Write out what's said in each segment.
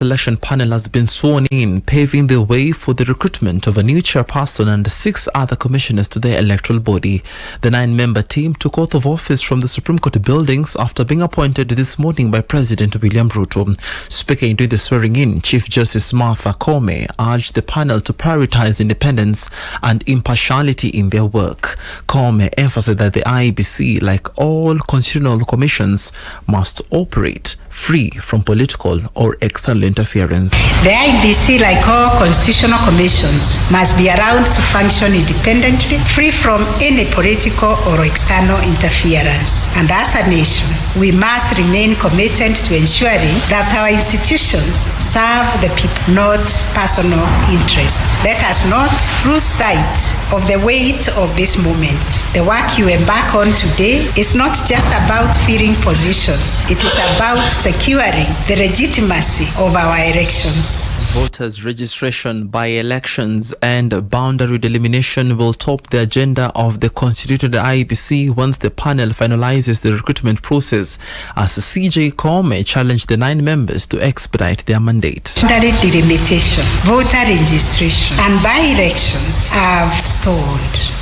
Election panel has been sworn in, paving the way for the recruitment of a new chairperson and 6 other commissioners to the electoral body. The 9-member team took oath of office from the Supreme Court buildings after being appointed this morning by President William Ruto. Speaking during the swearing-in, Chief Justice Martha Koome urged the panel to prioritize independence and impartiality in their work. Koome emphasized that the IEBC, like all constitutional commissions, must operate free from political or external interference. The IEBC, like all constitutional commissions, must be around to function independently, free from any political or external interference. And as a nation, we must remain committed to ensuring that our institutions serve the people, not personal interests. Let us not lose sight of the weight of this moment. The work you embark on today is not just about filling positions. It is about securing the legitimacy of our elections. Voters' registration, by-elections and boundary delimitation will top the agenda of the constituted IEBC once the panel finalizes the recruitment process, as CJ Koome challenged the 9 members to expedite their mandate. Boundary delimitation, voter registration and by-elections have stalled.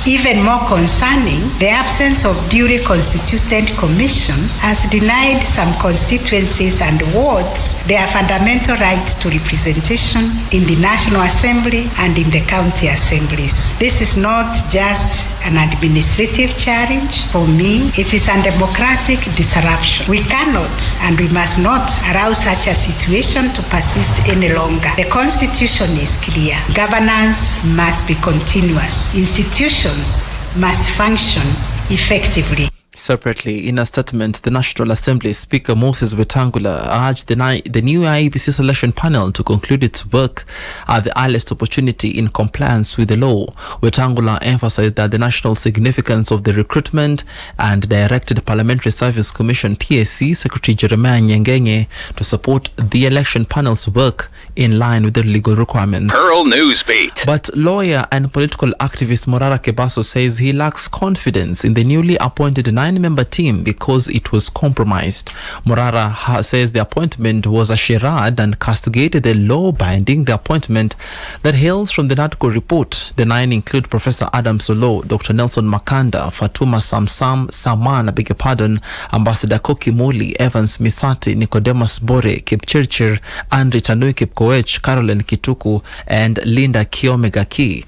Even more concerning, the absence of duly constituted commission has denied some constituencies and wards their fundamental right to representation in the National Assembly and in the county assemblies. This is not just an administrative challenge. For me, it is a democratic disruption. We cannot and we must not allow such a situation to persist any longer. The Constitution is clear. Governance must be continuous. Institutions must function effectively. Separately, in a statement, the National Assembly Speaker Moses Wetangula urged the new IEBC selection panel to conclude its work at the earliest opportunity in compliance with the law. Wetangula emphasized that the national significance of the recruitment and directed Parliamentary Service Commission PSC Secretary Jeremiah Nyengenge to support the election panel's work in line with the legal requirements. Newsbeat. But lawyer and political activist Morara Kebaso says he lacks confidence in the newly appointed 9-member team because it was compromised. Morara says the appointment was a charade and castigated the law-binding the appointment that hails from the NADCO report. The 9 include Professor Adam Solo, Dr. Nelson Makanda, Fatuma Saman, Ambassador Koki Muli, Evans Misati, Nicodemus Bore, Kipchirchir, Andri Tanui Kipkoech, Caroline Kituku, and Linda Kiomegaki,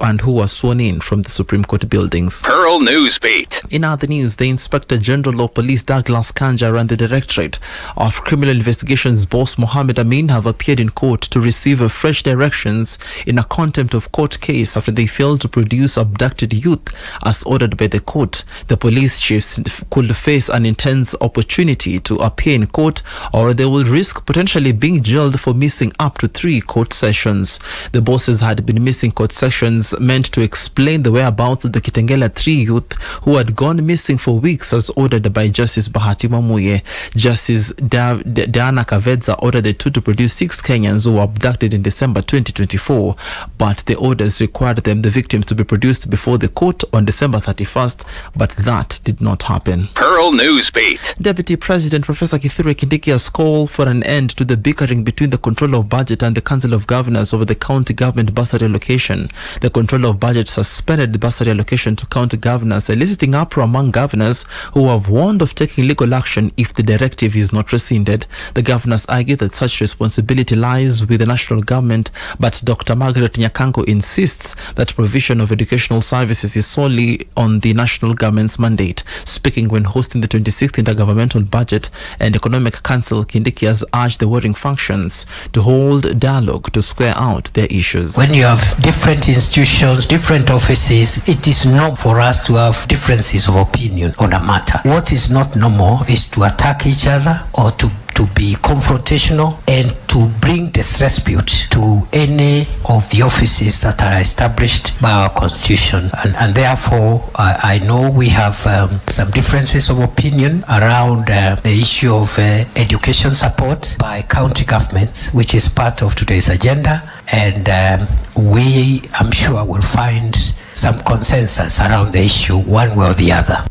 and who was sworn in from the Supreme Court buildings. Pearl Newsbeat. In other news, the Inspector General of Police Douglas Kanja and the Directorate of Criminal Investigations boss Mohammed Amin have appeared in court to receive fresh directions in a contempt of court case after they failed to produce abducted youth as ordered by the court. The police chiefs could face an intense opportunity to appear in court, or they will risk potentially being jailed for missing up to 3 court sessions. The bosses had been missing court sessions meant to explain the whereabouts of the Kitengela 3 youth who had gone missing for weeks as ordered by Justice Bahati Mamuye. Justice Diana Kavedza ordered the 2 to produce 6 Kenyans who were abducted in December 2024, but the orders required the victims to be produced before the court on December 31st, but that did not happen. Pearl Newsbeat. Deputy President Professor Kithure Kindiki has called for an end to the bickering between the Controller of Budget and the Council of Governors over the county government bursary allocation. The Controller of Budget suspended the bursary allocation to county governors, eliciting uproar among governors who have warned of taking legal action if the directive is not rescinded. The governors argue that such responsibility lies with the national government, but Dr. Margaret Nyakango insists that provision of educational services is solely on the national government's mandate. Speaking when hosting the 26th Intergovernmental Budget and Economic Council, Kindiki has urged the warring functions to hold dialogue to square out their issues. When you have different institutions, different offices, it is normal for us to have differences of opinion on a matter. What is not normal is to attack each other or to be confrontational and to bring disrespect to any of the offices that are established by our constitution. And therefore, I know we have some differences of opinion around the issue of education support by county governments, which is part of today's agenda. And I'm sure, will find some consensus around the issue one way or the other.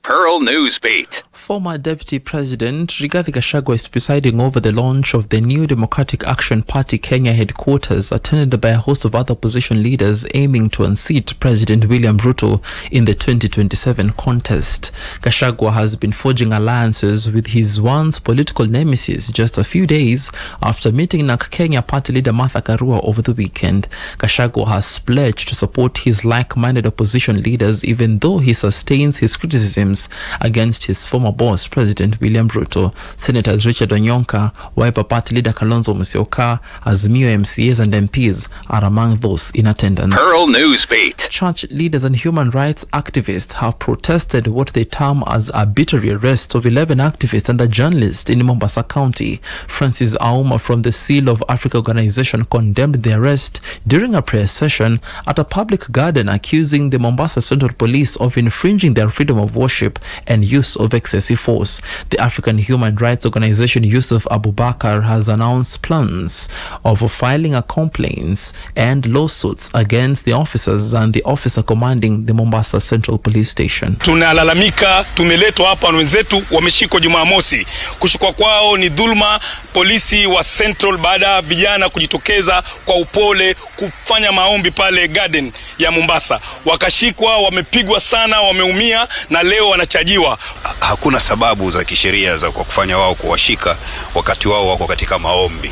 Pearl Newsbeat. Former Deputy President Rigathi Gachagua is presiding over the launch of the new Democratic Action Party Kenya headquarters, attended by a host of other opposition leaders aiming to unseat President William Ruto in the 2027 contest. Gachagua has been forging alliances with his once political nemesis just a few days after meeting NARC Kenya party leader Martha Karua over the weekend. Gachagua has pledged to support his like-minded opposition leaders, even though he sustains his criticisms against his former boss, President William Ruto. Senators Richard Onyonka, Wiper Party leader Kalonzo Musyoka, Azimio MCAs and MPs are among those in attendance. Pearl Newsbeat. Church leaders and human rights activists have protested what they term as arbitrary arrest of 11 activists and a journalist in Mombasa County. Francis Auma from the Seal of Africa organization condemned the arrest during a prayer session at a public garden, accusing the Mombasa Central Police of infringing their freedom of worship and use of excessive force. The African human rights organization Yusuf Abubakar has announced plans of filing a complaints and lawsuits against the officers and the officer commanding the Mombasa Central Police Station. Tunalalamika, tumeletwa hapa wenzetu wameshikwa Jumamosi. Kushikwa kwao ni dhulma. Polisi wa Central baada ya vijana kujitokeza kwa upole kufanya maombi pale garden ya Mombasa. Wakashikwa, wamepigwa sana, wameumia na leo wanachajiwa. Hakuna sababu za kisheria za kwa kufanya wao kuwashika wakati wao wako katika maombi.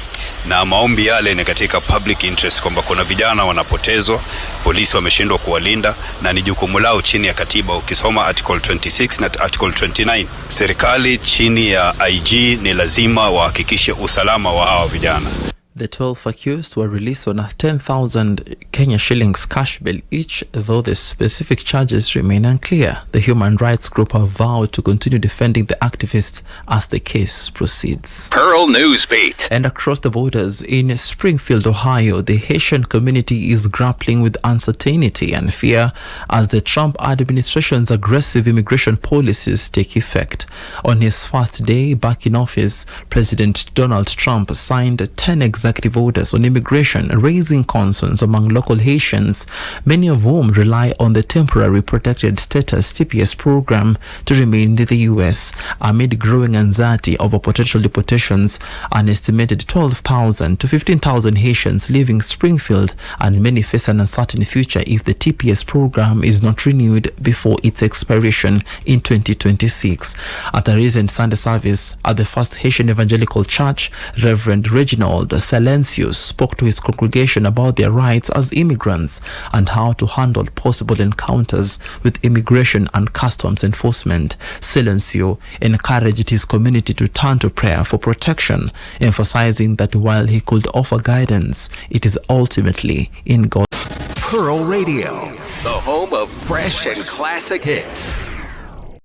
Na maombi yale ni katika public interest, kwamba kuna vijana wanapotezwa, polisi wameshindwa kuwalinda, na ni jukumu lao chini ya katiba. Ukisoma article 26 na article 29, serikali chini ya IG ni lazima wahakikishe usalama wa hawa vijana. The 12 accused were released on a 10,000 Kenya shillings cash bail each, though the specific charges remain unclear. The human rights group have vowed to continue defending the activists as the case proceeds. Pearl Newsbeat. And across the borders in Springfield, Ohio, the Haitian community is grappling with uncertainty and fear as the Trump administration's aggressive immigration policies take effect. On his first day back in office, President Donald Trump signed 10 executive orders on immigration, raising concerns among local Haitians, many of whom rely on the Temporary Protected Status TPS program to remain in the U.S. Amid growing anxiety over potential deportations, an estimated 12,000 to 15,000 Haitians leaving Springfield, and many face an uncertain future if the TPS program is not renewed before its expiration in 2026. At a recent Sunday service at the First Haitian Evangelical Church, Reverend Reginald Silencius spoke to his congregation about their rights as immigrants and how to handle possible encounters with immigration and customs enforcement. Silencio encouraged his community to turn to prayer for protection, emphasizing that while he could offer guidance, it is ultimately in God. Pearl Radio, the home of fresh and classic hits.